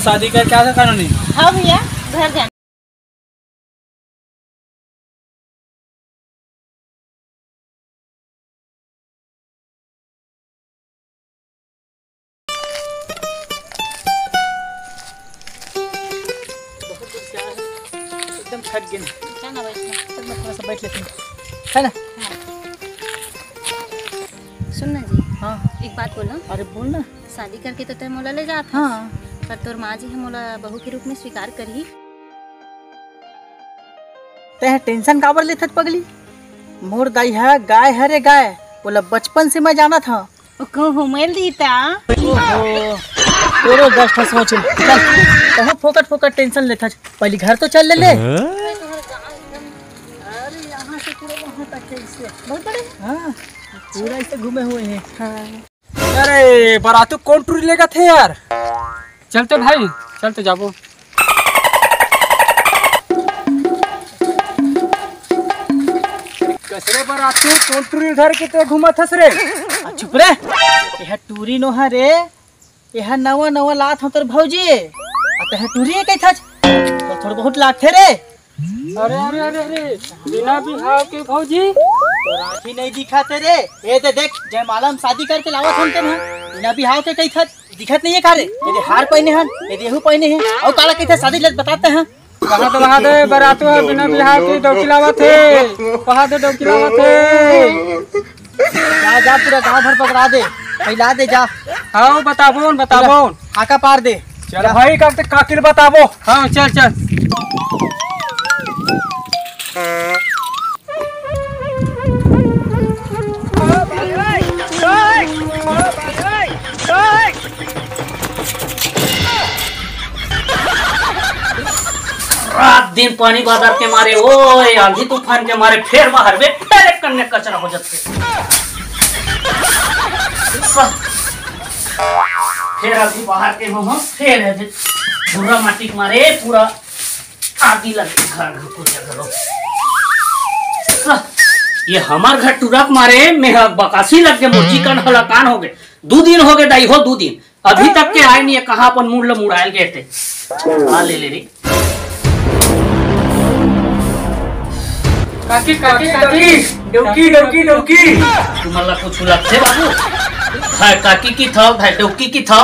शादी का क्या था कानूनी? हाँ भैया, घर जाना। एकदम थक गए। चल ना थोड़ा सा बैठ लेते हैं, है ना? हाँ। सुन ना जी। हाँ। एक बात बोलो। अरे बोल ना। शादी करके तो तय मोला ले जात। हाँ। पर तोर माँ जी है मोला बहू के रूप में स्वीकार करी। ते टेंशन काबर लेथत पगली? मोर दाई है गाय है रे गाय, बोला बचपन से मैं जाना था। को हुमेल दीता। ओहो, तोरो 10 ठस हो चल। कहाँ फोकट फोकट टेंशन लेथा, पहले घर तो चल ले। अरे यहाँ से पूरा वहाँ तक है, इससे बहुत बड़े। हाँ, पूरा इसे घूमे हुए हैं। हाँ। अरे बारातू कौन टूर लेगा थे यार? चलते भाई, चलते जाबो। कसरे बारातू कौन टूर उधर के ते घूमत हस रे? चुप रे, यह टूरी नोहा रे, यह नवा नवा लात हो तोर भौजी। तह टूरी के था तो थोड़ा बहुत लात थे रे। अरे अरे अरे अरे, बिना बिहाव के भौजी तो राखी नहीं दिखाते रे। ये तो देख, जयमाला में शादी करके लावत हम तेन बिना बिहाव के कही था, दिखत नहीं है का रे? ये हार पहने हन, ये देहू पहने हैं, और काला कही था शादी लग बताते हैं। वहाँ दे बारातू है बिना बिहाव के डोकी लावत है, वहाँ दे डोकी लावत है। जा जा पूरा गांव भर पकड़ा दे, फैला दे जा। हाँ बताबो बताबो, आका पार दे। चल भाई काकिल बताबो। हाँ चल चल। रात दिन पानी बादल के मारे, ओए आंधी तूफान के मारे, फिर बाहर वे फिर एक कन्ने कचरा हो जाते। फिर अभी बाहर के हम फिर है पूरा माटी के मारे पूरा आगी लगी घर को जगह। ये हमार घर टूरक मारे में बकासी लग के मुर्ची कन हलाकान हो गए। 2 दिन हो गए दाई हो, 2 दिन अभी तक के आए नहीं है। कहाँ अपन मुड़ मुड़ायल गए थे। हाँ ले रे काकी काकी काकी, डोकी डोकी डोकी। तुम्हारा कुछ लगते बाबू? है काकी की था, है डोकी की था।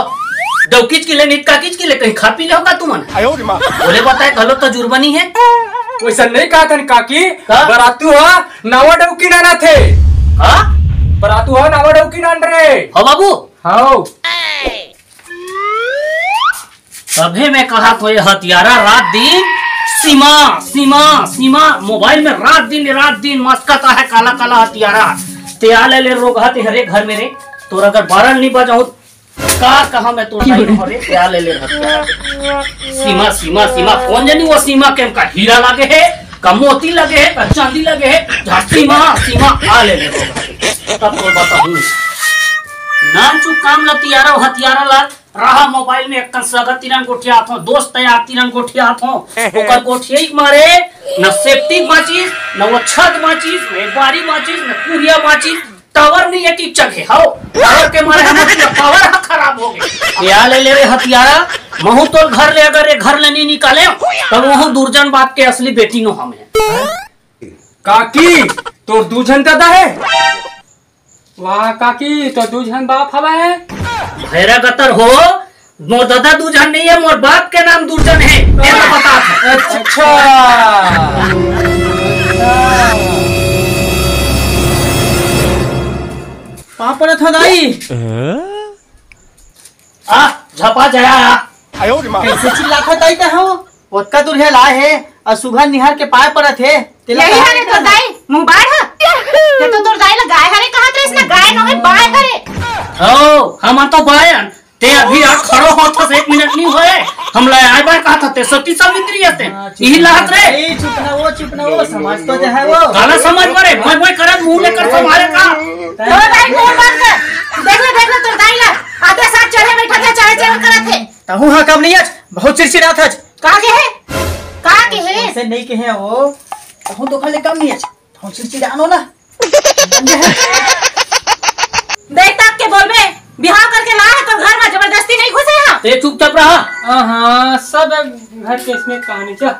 डोकीच के लिए नहीं, काकीच के लिए कहीं खा पी ले होगा तुमने? बोले बताए गलत तो जुर्मानी है। वैसा नहीं कहा था काकी, बरातू हा नवा डोकी ना थे। हाँ बरातू हा नवा डोकी ना रे। हो बाबू, हाँ तभी मैं कहा तो ये हथियारा रात दिन सीमा सीमा सीमा मोबाइल में रात दिन मस्का है काला काला हथियारा। ते आले ले रोग हाथे हरे घर में रे। तोर अगर 12 नहीं बजाऊं का कहा मैं तोड़ नहीं हो रे। ते आले ले हथियारा सीमा सीमा सीमा कौन जानी वो सीमा के का हीरा लगे है, का मोती लगे है, का चांदी लगे है। सीमा सीमा आले ले तब तो बताऊं नाम चुप काम लतियारा हथियारा ला रहा मोबाइल में एक सगा 3 गोठिया हाथों, दोस्त या 3 गोठिया हाथों, ओकर गोठिया मारे न सेफ्टी माचिस, न वो छत माचिस, न बारी माचिस, न पूरिया माचिस, टावर नहीं है कि जगह हाओ टावर के मारे हमारा पावर खराब हो गए। या ले रे हथियारा महू तो घर ले, अगर ये घर ले नहीं निकाले तब वह दुर्जन बाप के असली बेटी नो हमें। काकी तो दूजन दादा है। वाह काकी तो दूजन बाप हवा है। भैरा गतर हो मोर दादा दूजन नहीं है, मोर बाप के नाम दूजन है, ये तो बता था। अच्छा पापड़ था दाई आ झपा जया कैसे चिल्लाता दाई ता हो ओतका दूर है लाए है और सुबह निहार के पाए पड़त है तेला यही हरे तो दाई मुंह बाढ़ ये तो तोर दाई ला गाय हरे कहा थे इसने गाय न है बाय हरे ओ हम तो बायन ते अभी आ खड़ो होत से 1 मिनट नहीं होए, हम ले आए बार कहा था ते सती सावित्री आते यही लागत रे। ए चुप ना वो समझ तो जो है वो काला समझ पड़े मोय करत मुंह लेकर तुम्हारे का तो दाई मुंह बंद कर देख ले तोर दाई ला आधे साथ चढ़े बैठा थे चाय चाय करत थे तहु हां कब नहीं आज बहुत चिड़चिड़ा था कहा के है ऐसे नहीं कहे वो तहु तो खाली कम नहीं आज तहु चिड़चिड़ानो ना देख तक के बोल में बिहार करके ला है तो घर में जबरदस्ती नहीं घुसे यहां ते चुपचाप रहा। हाँ सब घर के इसमें कहानी चा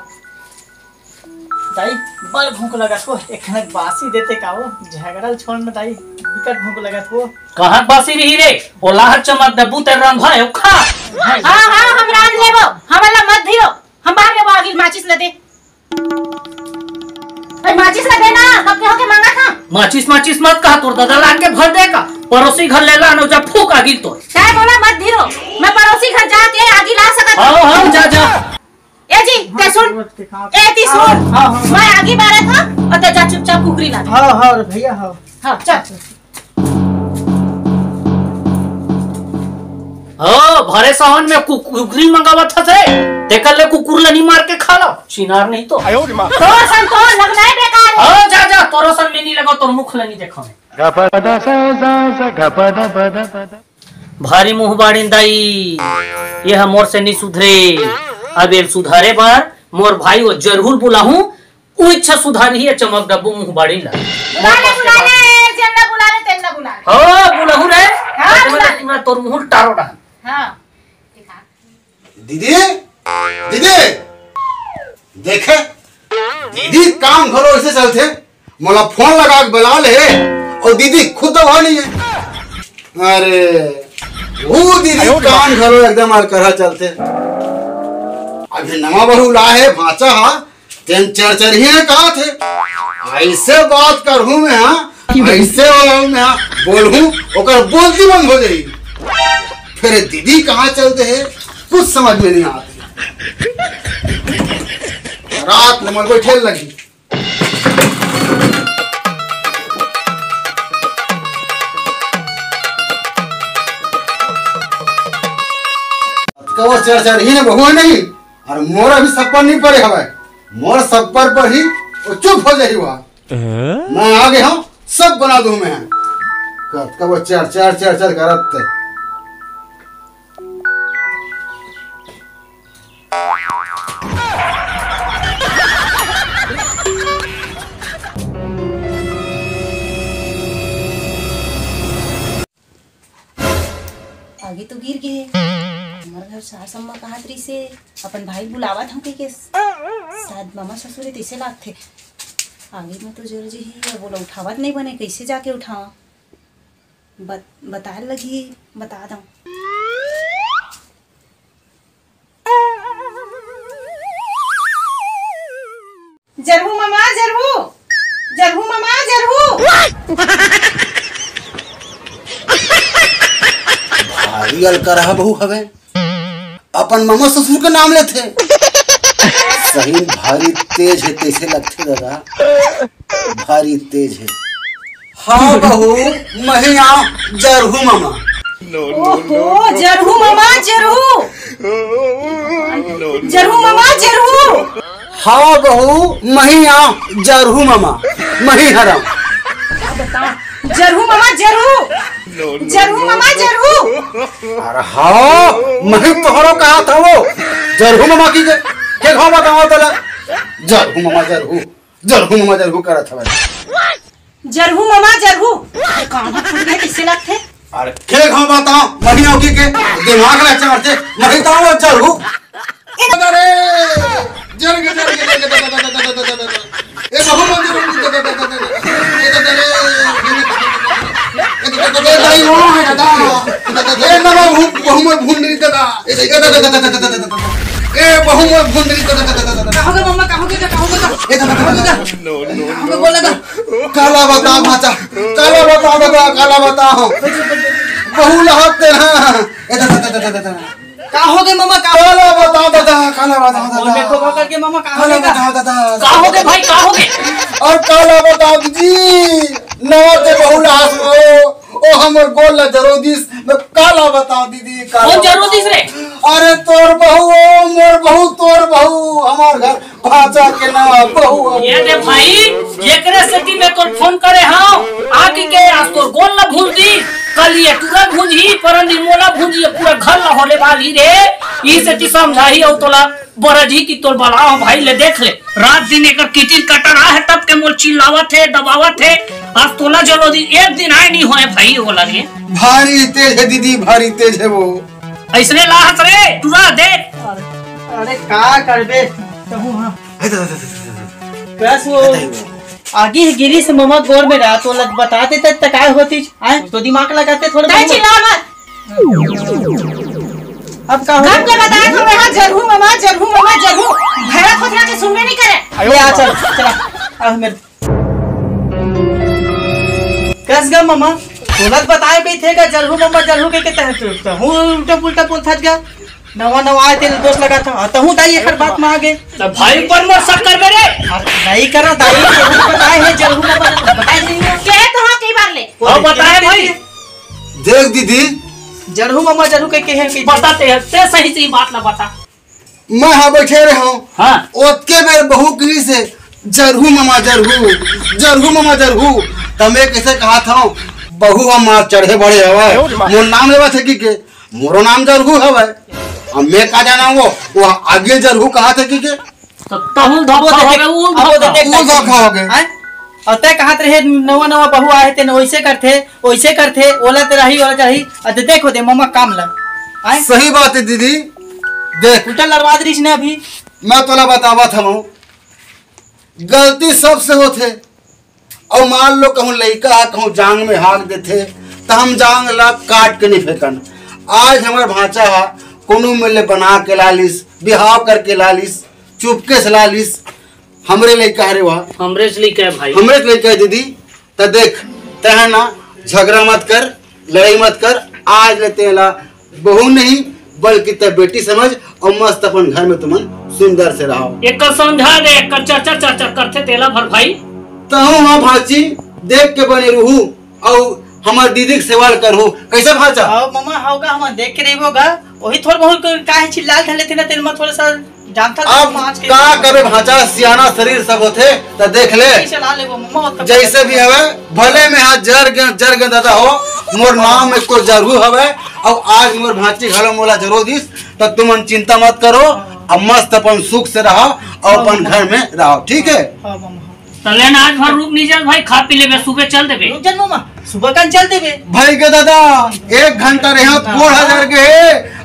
दाई बड़ भूख लगा को एक खनक बासी देते का वो झगड़ा छोड़ ना दाई विकट भूख लगा वो कहां बासी रही रे ओलाह चमक दबू ते रंधा है खा। हां हम रान लेबो हमला मत धियो हम बाहर लेबो आगे माचिस ले दे अरे माचिस ले दे ना कब के होके मांगा था माचिस मत कहा तोर दादा लाके भर देगा पड़ोसी घर ले ला नो जब फूक आगी तो काय बोला मत धिरो मैं पड़ोसी घर जाके आगे ला सकत आओ जा ए जी ते सुन ए ती सुन मैं आगे बारे था और ते जा चुपचाप कुकरी ला हां भैया हां चल भरे सावन में कुकरी मंगावत थे तेकर ले कुकुर लनी मार के खा लो चिनार नहीं तो तो सन तो लगना है बेकार जा तोरो सन में नहीं लगा तोर मुख लनी देखो भारी मुंह बाड़ीन दाई ये मोर से नहीं सुधरे अब एक सुधारे बार मोर भाई वो जरूर बुलाऊं वो इच्छा सुधारी है चमक डब्बू मुंह बाड़ीन ला बुलाऊ रे हां तोर मुंह टारो डा हां दीदी देखे दीदी काम घरो ऐसे चलते मोला फोन लगा के बुला ले और दीदी खुद तो वहाँ नहीं है। अरे वो दीदी काम घरो एकदम अलकरा चलते अभी नवा बहू ला है भाचा हा तेम चर ही ने कहा थे ऐसे बात करूं मैं ऐसे मैं बोलूं ओकर बोलती बंद हो जाएगी फिर दीदी कहाँ चलते हैं कुछ समझ में नहीं आती रात नमल को ठेल लगी कवर चर ही ने बहु नहीं और मोर अभी सप्पर नहीं पड़े हवे मोर सप्पर पर ही वो चुप हो जाही हुआ मैं आगे हूँ सब बना दूं मैं कवर चर करत आगे तो गिर गए हमारे घर सास अम्मा कहा तरी से अपन भाई बुलावा था के शायद मामा ससुर तैसे लाग थे आगे में तो जरूरी ही बोला उठावत नहीं बने कैसे जाके उठावा बता लगी बता दूं जरहू मामा जरहू मामा भारी अलकरहा बहू हवे अपन मामा ससुर के नाम लेते सही भारी तेज है कैसे लगते दादा भारी तेज है हाँ बहू महिया जरहू मामा ओहो जरहू मामा जरहू हाँ बहू महिया जरहू मामा मही हराम जरहू मामा जरहू अरे हाँ मही तोहरो कहा था वो जरहू मामा की के घाव बताओ तला जरहू मामा जरहू करत हवे जरहू मामा जरहू कहां फूट गए किससे लगते अरे के घाव बताओ महिया की के दिमाग में चढ़ते मही तो जरहू अरे जर के ए बहू मंदिर ए नवा बहु मोर भुंडरी दादा ए बहु मोर भुंडरी दादा कहोगे मम्मा कहोगे ए दादा कहोगे बोला दा काला बता भाचा काला बता बहु लहते ना ए दादा कहोगे मम्मा काला बता दादा देखो करके मामा काला बता दादा कहोगे भाई कहोगे और काला बता जी नवा के बहु लहस ओ हमर गोल ला जरोदिस मैं काला बताओ दीदी काला कौन जरूरी रे अरे तोर बहू ओ मोर बहू तोर बहू हमार घर भाचा के ना बहू ये दे भाई एकरे सेती में तोर फोन करे हां आके के आज तोर गोल ला भूल दी कल ये पूरा भूंजी परंदी मोला भूंजी पूरा घर ला होले वाली रे ई सेती समझाही औ तोला बरजी की तोर बलाओ भाई ले देख ले रात दिन एकर किटिन कटरा है तब के मोर चिल्लावत है दबावत है आज तोला जलो दी एक दिन आए नहीं होए भाई होला रे भारी तेज है दीदी भारी तेज है वो ऐसने लाहत रे तुरा दे अरे का करबे कहूं हां बस वो आगे गिरी से मामा गोर में रहा तो लग बताते तक काय होती आए तो दिमाग लगाते थोड़ा नहीं चिल्ला मत अब का कब के बताया तुम यहां जरूर मामा भैरा खोजना के सुनने नहीं करे अरे आ चल चला आ मेरे कस गा मामा तोलत बताए भी थे का जरूर मामा जरूर के तहत हूं उल्टा पुल्टा बोल था क्या नवा आए थे दोस्त लगा था तो हूं दाई एक बात में आ गए तो भाई पर मोर शक्कर मेरे नहीं करो दाई जरूर बताए है जरूर मामा बताए नहीं के तो हां कई बार ले और बताए भाई देख दीदी जरूर मामा जरूर के है कि बताते हैं ते सही सही बात ला बता मैं हां बैठे रहे हूं हां ओतके मेरे बहू की से जरूर मामा जरूर तमे कैसे कहा था बहू हमार चढ़े बड़े हवे मोर नाम लेवा थे के मोरो नाम जरूर हवे अब मैं का जाना वो आगे जरूर कहा थे के तो तहु धोखा हो गए वो धोखा हो गए और तय कहत रहे नवा बहू आए थे वैसे करते ओला ते रही ओला रही अते देखो दे मम्मा काम लग आए सही बात है दीदी देख उल्टा लड़वा दरीस ने अभी मैं तोला बतावा था गलती सबसे होते और मान लो कहूँ लड़का कहूँ जांग में हाक देते तो हम जांग ला काट के नहीं फेंकन आज हमारे भांचा है कोनो मिले बना के लालिस बिहाव करके लालिस चुपके से लालिस हमरे लड़का है रे वहाँ हमरे से लेके भाई हमरे से लड़का है दीदी तो देख तह ना झगड़ा मत कर लड़ाई मत कर आज लेते ला बहू नहीं बल्कि तब बेटी समझ और मस्त अपन घर में तुमन सुंदर से रहो एक समझा दे एक चर्चा करते तेला भर भाई तहु हाँ भाची देख के बने रहू और हमार दीदी के सवाल करू कैसे भाचा आओ मम्मा होगा हम देख के रहेगा वही थोड़ा बहुत काहे चिल्ला ढले थे ना तेरे में थोड़ा सा जानता अब का करे भाचा सियाना शरीर सब होते तो देख ले चला ले वो मम्मा जैसे भी हवे भले में हाथ जर गे दादा हो मोर नाम में को जरूर हवे और आज मोर भाची घलो मोला जरूर दिस तो तुमन चिंता मत करो अब मस्त अपन सुख से रहो और अपन घर में रहो ठीक है हां मम्मा तलेन आज भर रुक नहीं जाए भाई खा पी लेबे सुबह चल देबे रुक जा मम्मा सुबह का चल देबे भाई के दादा 1 घंटा रहे 4000 के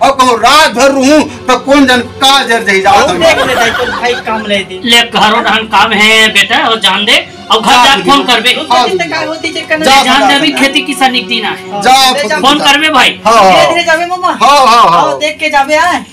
और कहूँ रात भर रहूं तो कौन जन का जर जाई जाओ देख ले दाई तो भाई काम ले दे ले घरों ढंग काम है बेटा और जान दे और घर जा फोन करबे काय होती चेक करना जान दे भी खेती किसानी दिन है जा फोन करबे भाई हां धीरे धीरे जावे मम्मा हां देख के जावे आए